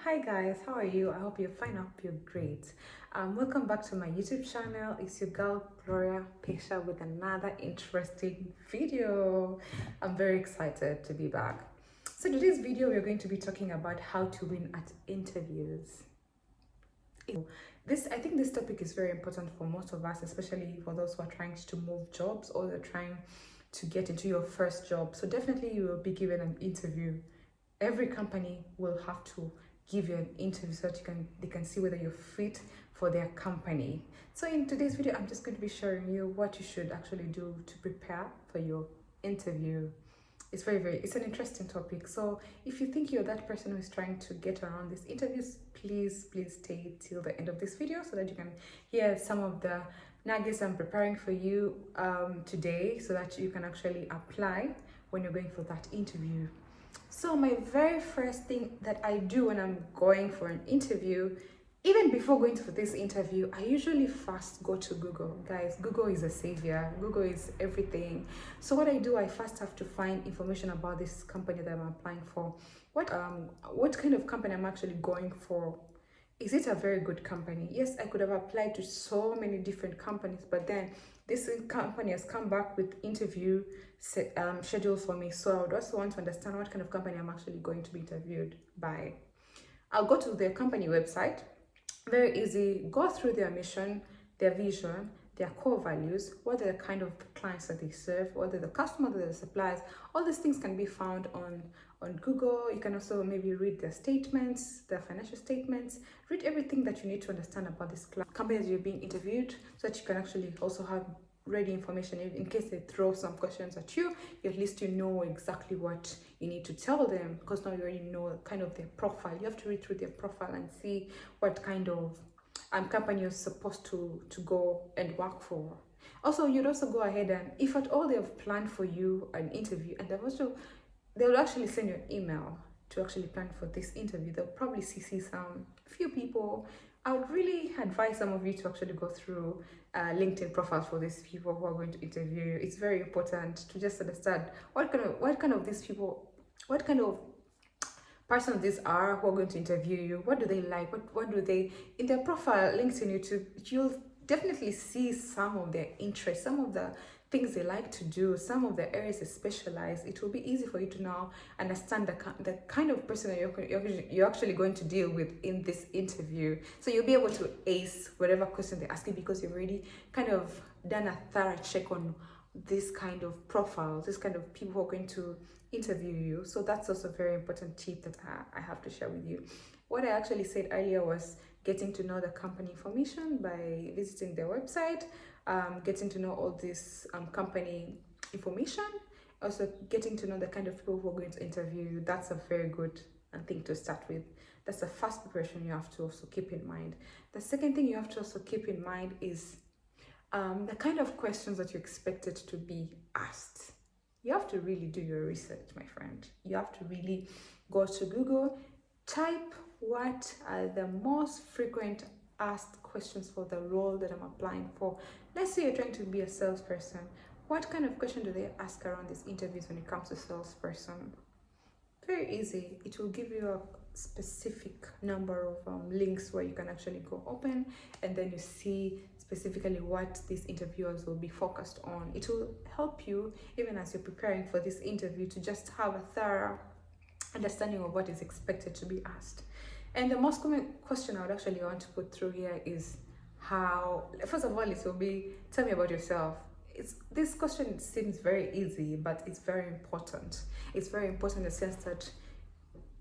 Hi guys, how are you? I hope you're fine. I hope you're great. Welcome back to my YouTube channel. It's your girl Gloria Pesha with another interesting video. I'm very excited to be back. So today's video we're going to be talking about how to win at interviews. I think this topic is very important for most of us, especially for those who are trying to move jobs or they're trying to get into your first job. So definitely you will be given an interview. Every company will have to give you an interview so that they can see whether you're fit for their company. So in today's video, I'm just going to be showing you what you should actually do to prepare for your interview. It's it's an interesting topic. So if you think you're that person who is trying to get around these interviews, please stay till the end of this video so that you can hear some of the nuggets I'm preparing for you today, so that you can actually apply when you're going for that interview. So my very first thing that I do when I'm going for an interview, even before going for this interview, I usually first go to Google. Guys, Google is a savior. Google is everything. So what I do, I first have to find information about this company that I'm applying for. What kind of company I'm actually going for. Is it a very good company? Yes, I could have applied to so many different companies, but then this company has come back with interview schedule for me. So I would also want to understand what kind of company I'm actually going to be interviewed by. I'll go to their company website. Very easy. Go through their mission, their vision, their core values, what are the kind of clients that they serve, what are the customers, what are the suppliers. All these things can be found on Google. You can also maybe read their statements, their financial statements, read everything that you need to understand about this company that you're being interviewed, so that you can actually also have ready information in case they throw some questions at you. At least you know exactly what you need to tell them, because now you already know kind of their profile. You have to read through their profile and see what kind of company you're supposed to go and work for. Also, you'd also go ahead and, if at all they've planned for you an interview, and they'll actually send you an email to actually plan for this interview. They'll probably CC few people. I would really advise some of you to actually go through LinkedIn profiles for these people who are going to interview you. It's very important to just understand what kind of these people, what kind of persons these are who are going to interview you. What do they like? What do they, in their profile, links in YouTube, you'll definitely see some of their interests, some of the things they like to do, some of the areas they specialize. It will be easy for you to now understand the kind of person that you're actually going to deal with in this interview. So you'll be able to ace whatever question they ask you, because you've already kind of done a thorough check on this kind of profiles, this kind of people who are going to interview you. So that's also a very important tip that I have to share with you. What I actually said earlier was getting to know the company information by visiting their website, getting to know all this company information, also getting to know the kind of people who are going to interview you. That's a very good thing to start with. That's the first preparation you have to also keep in mind. The second thing you have to also keep in mind is the kind of questions that you're expected to be asked. You have to really do your research, my friend. You have to really go to Google, type what are the most frequent asked questions for the role that I'm applying for. Let's say you're trying to be a salesperson. What kind of question do they ask around these interviews when it comes to salesperson? Very easy. It will give you a specific number of links where you can actually go open, and then you see specifically what these interviewers will be focused on. It will help you, even as you're preparing for this interview, to just have a thorough understanding of what is expected to be asked. And the most common question I would actually want to put through here is first of all, it will be, tell me about yourself. This question seems very easy, but it's very important. It's very important in the sense that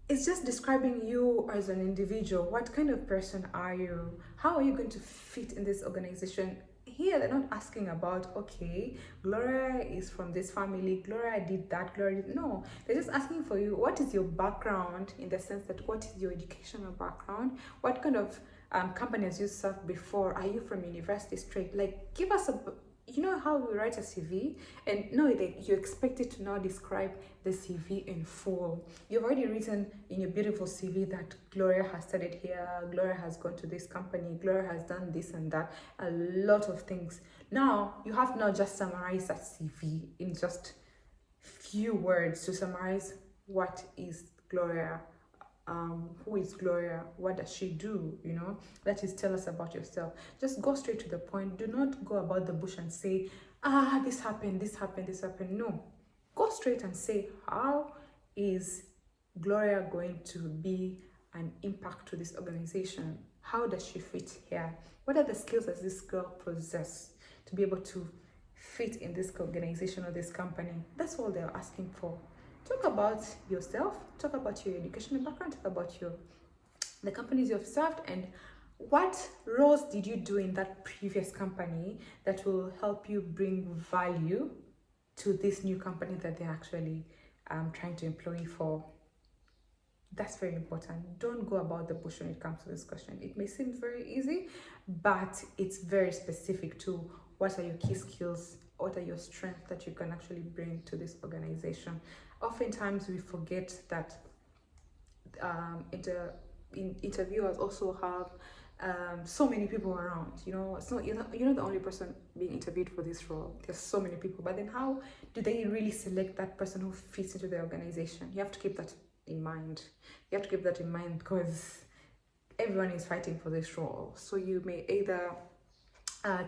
it's just describing you as an individual. What kind of person are you? How are you going to fit in this organization? Here, they're not asking about, okay, Gloria is from this family, Gloria did that, Gloria did. No, they're just asking for you, what is your background, in the sense that what is your educational background? What kind of companies you served before? Are you from university straight? Like, give us you know how we write a CV, and no, you're expected to now describe the CV in full. You've already written in your beautiful CV that Gloria has studied here, Gloria has gone to this company, Gloria has done this and that, a lot of things. Now you have to now just summarize that CV in just few words to summarize what is Gloria who is Gloria? What does she do? That is, tell us about yourself. Just go straight to the point. Do not go about the bush and say, this happened, this happened, this happened. No, go straight and say, how is Gloria going to be an impact to this organization? How does she fit here? What are the skills that this girl possess to be able to fit in this organization or this company? That's all they're asking for. Talk about yourself, talk about your educational background, talk about the companies you've served, and what roles did you do in that previous company that will help you bring value to this new company that they're actually trying to employ you for. That's very important. Don't go about the bush when it comes to this question. It may seem very easy, but it's very specific to what are your key skills, what are your strengths that you can actually bring to this organization. Oftentimes we forget that interviewers also have so many people around. It's not, you're not the only person being interviewed for this role. There's so many people, but then how do they really select that person who fits into the organization? You have to keep that in mind. You have to keep that in mind because everyone is fighting for this role. So you may either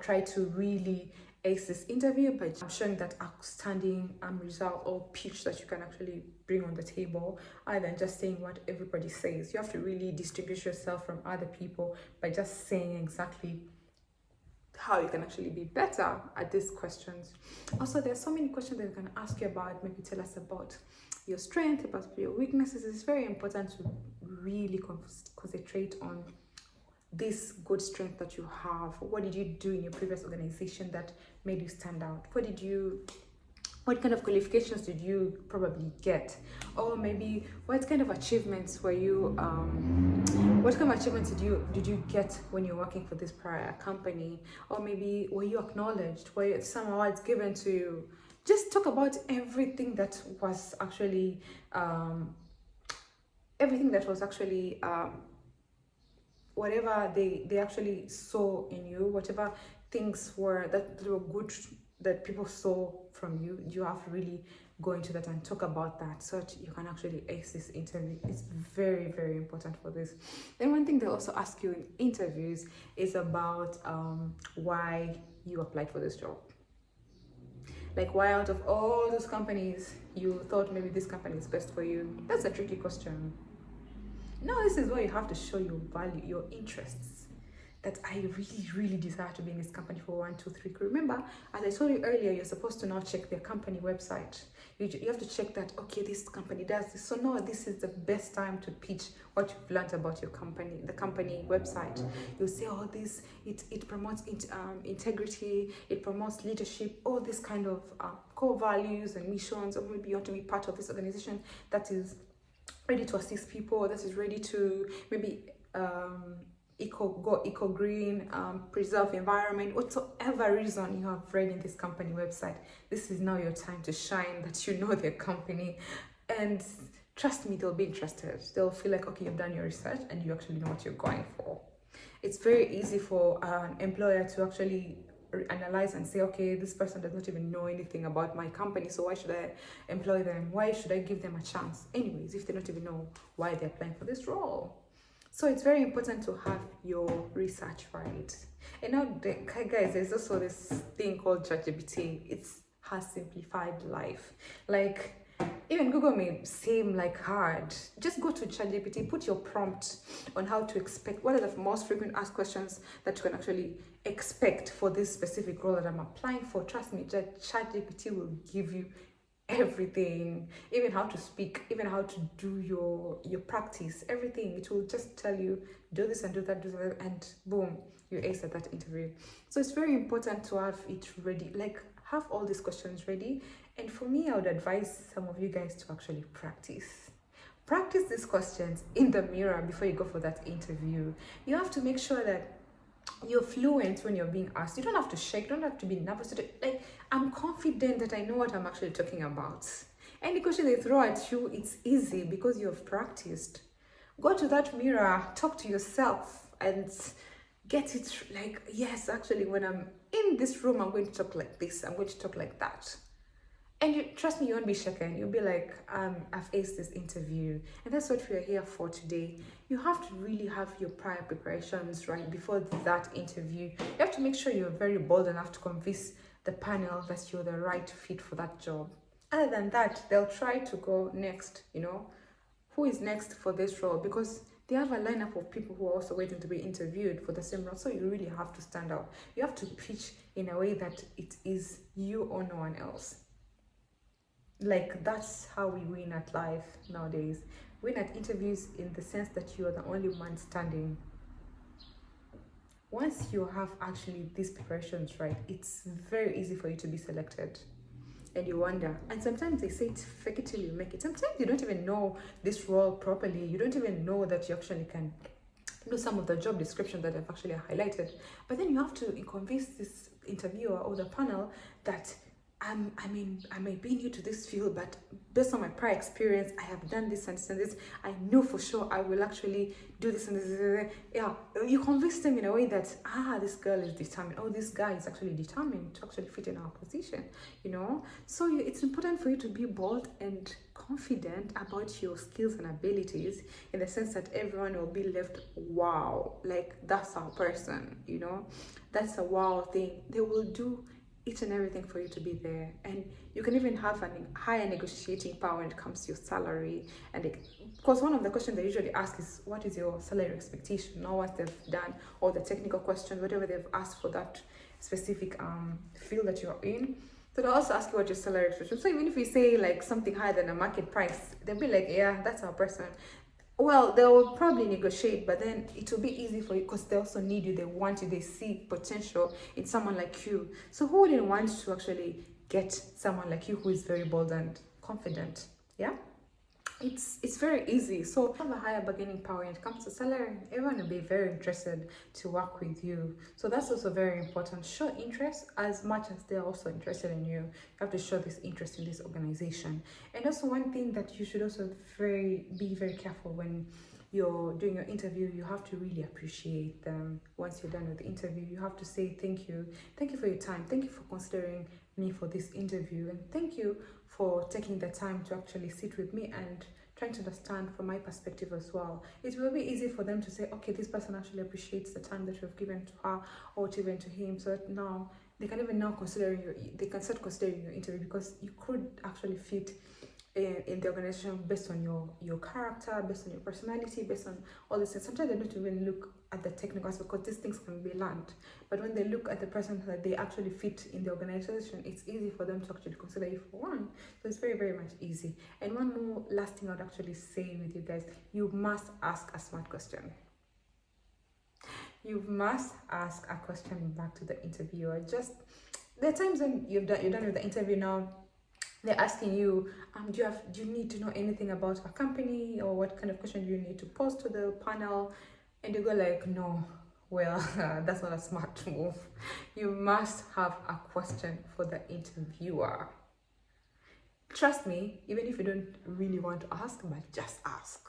try to really ace this interview by showing that outstanding result or pitch that you can actually bring on the table, other than just saying what everybody says. You have to really distinguish yourself from other people by just saying exactly how you can actually be better at these questions. Also, there's so many questions that they can ask you about. Maybe tell us about your strength, about your weaknesses. It's very important to really concentrate on this good strength that you have. What did you do in your previous organization that made you stand out? What kind of qualifications did you probably get? Or maybe what kind of achievements were you what kind of achievements did you get when you're working for this prior company? Or maybe were you acknowledged? Were some awards given to you? Just talk about everything that was actually whatever they actually saw in you, whatever things were that were good that people saw from you. You have to really go into that and talk about that so that you can actually ace this interview. It's very, very important for this. Then one thing they also ask you in interviews is about why you applied for this job. Like, why out of all those companies you thought maybe this company is best for you? That's a tricky question. Now, this is where you have to show your value, your interests. That I really, really desire to be in this company for 1, 2, 3. Remember, as I told you earlier, you're supposed to now check their company website. You have to check that, okay, this company does this. So now this is the best time to pitch what you've learned about your company, the company website. You'll say, oh, it promotes integrity, it promotes leadership, all this kind of core values and missions, or maybe you want to be part of this organization that is ready to assist people, that is ready to maybe eco green, preserve environment, whatever reason you have read in this company website. This is now your time to shine, that you know their company, and trust me, they'll be interested. They'll feel like, okay, you've done your research and you actually know what you're going for. It's very easy for an employer to actually analyze and say, okay, this person does not even know anything about my company, so why should I employ them? Why should I give them a chance anyways if they don't even know why they're applying for this role? So it's very important to have your research right. And now, guys, there's also this thing called ChatGPT. It has simplified life. Like, even Google may seem like hard. Just go to ChatGPT, put your prompt on how to expect, what are the most frequent asked questions that you can actually expect for this specific role that I'm applying for. Trust me, ChatGPT will give you everything, even how to speak, even how to do your practice, everything. It will just tell you, do this and do that, and boom, you ace at that interview. So it's very important to have it ready, like have all these questions ready. And for me, I would advise some of you guys to actually practice these questions in the mirror before you go for that interview. You have to make sure that you're fluent when you're being asked. You don't have to shake, you don't have to be nervous. Like, I'm confident that I know what I'm actually talking about. Any question they throw at you, it's easy because you've practiced. Go to that mirror, talk to yourself, and get it like, yes, actually, when I'm in this room, I'm going to talk like this, I'm going to talk like that. And you trust me, you won't be shaken. You'll be like, I've aced this interview. And that's what we are here for today. You have to really have your prior preparations right before that interview. You have to make sure you're very bold enough to convince the panel that you're the right fit for that job. Other than that, they'll try to go next, who is next for this role, because they have a lineup of people who are also waiting to be interviewed for the same role. So you really have to stand out. You have to pitch in a way that it is you or no one else. Like, that's how we win at life nowadays. Win at interviews in the sense that you are the only one standing. Once you have actually these preparations right, it's very easy for you to be selected. And you wonder, and sometimes they say it's fake it till you make it. Sometimes you don't even know this role properly. You don't even know that you actually can do some of the job description that I've actually highlighted. But then you have to convince this interviewer or the panel that I may be new to this field, but based on my prior experience, I have done this and this. I know for sure I will actually do this and this. Yeah, you convince them in a way that, this girl is determined. Oh, this guy is actually determined to actually fit in our position, So it's important for you to be bold and confident about your skills and abilities, in the sense that everyone will be left, wow, like that's our person, That's a wow thing. They will do each and everything for you to be there, and you can even have a higher negotiating power when it comes to your salary. And because one of the questions they usually ask is, what is your salary expectation? Not what they've done, or the technical questions, whatever they've asked for that specific field that you're in. So they'll also ask you what your salary expectation. So even if you say like something higher than a market price, they'll be like, yeah, that's our person. Well, they will probably negotiate, but then it will be easy for you because they also need you, they want you, they see potential in someone like you. So who wouldn't want to actually get someone like you who is very bold and confident? Yeah, it's very easy. So have a higher bargaining power when it comes to salary. Everyone will be very interested to work with you. So that's also very important. Show interest as much as they're also interested in you. You have to show this interest in this organization. And also one thing that you should also be very careful when you're doing your interview, you have to really appreciate them. Once you're done with the interview, you have to say thank you for your time, thank you for considering me for this interview, and thank you for taking the time to actually sit with me and trying to understand from my perspective as well. It will be easy for them to say, okay, this person actually appreciates the time that you've given to her or given to him, so that now they can even now they can start considering your interview, because you could actually fit in the organization based on your character, based on your personality, based on all this. Sometimes they don't even look at the technical aspect, because these things can be learned. But when they look at the person that they actually fit in the organization, it's easy for them to actually consider you for one. So it's very, very much easy. And one more last thing I'd actually say with you guys, you must ask a smart question. You must ask a question back to the interviewer. Just there are times when you're done with the interview now, they're asking you, do you need to know anything about a company, or what kind of question do you need to pose to the panel? And you go like, no, well, that's not a smart move. You must have a question for the interviewer. Trust me, even if you don't really want to ask, but just ask.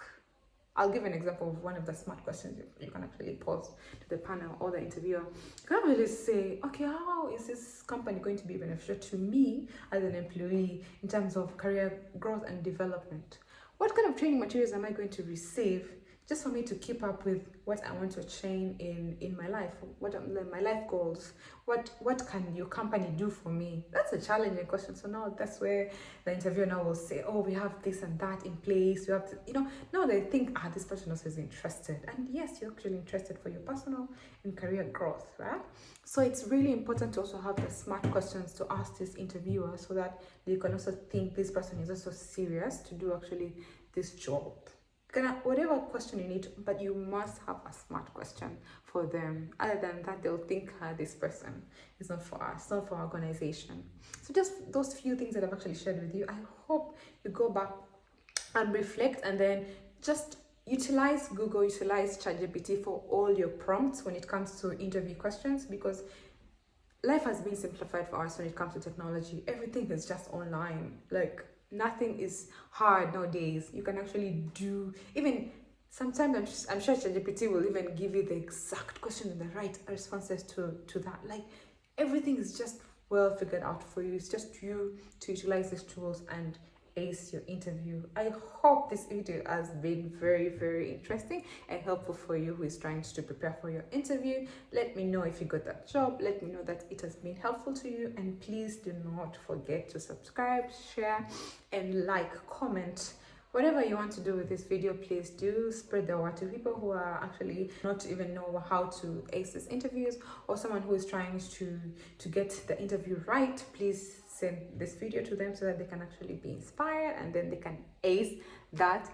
I'll give an example of one of the smart questions you can actually pose to the panel or the interviewer. You can really say, okay, how is this company going to be beneficial to me as an employee in terms of career growth and development? What kind of training materials am I going to receive just for me to keep up with what I want to attain in my life? What are my life goals? What can your company do for me? That's a challenging question. So now that's where the interviewer now will say, oh, we have this and that in place. We have to, now they think, this person also is interested. And yes, you're actually interested for your personal and career growth, right? So it's really important to also have the smart questions to ask this interviewer, so that you can also think this person is also serious to do actually this job. Whatever question you need, but you must have a smart question for them. Other than that, they'll think this person is not for us, not for our organization. So just those few things that I've actually shared with you, I hope you go back and reflect, and then just utilize Google, utilize ChatGPT for all your prompts when it comes to interview questions, because life has been simplified for us when it comes to technology. Everything is just online. Like, nothing is hard nowadays. You can actually do, even sometimes I'm sure ChatGPT will even give you the exact question and the right responses to that. Like, everything is just well figured out for you. It's just you to utilize these tools and ace your interview. I hope this video has been very interesting and helpful for you who is trying to prepare for your interview. Let me know if you got that job. Let me know that it has been helpful to you, and please do not forget to subscribe, share, and like, comment. Whatever you want to do with this video, please do spread the word to people who are actually not even know how to ace these interviews, or someone who is trying to get the interview right. Please send this video to them so that they can actually be inspired and then they can ace that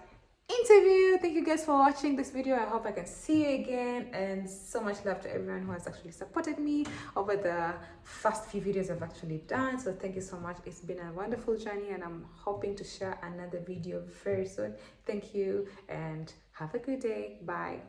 interview. Thank you guys for watching this video. I hope I can see you again, and so much love to everyone who has actually supported me over the first few videos I've actually done. So thank you so much. It's been a wonderful journey, and I'm hoping to share another video very soon. Thank you and have a good day. Bye.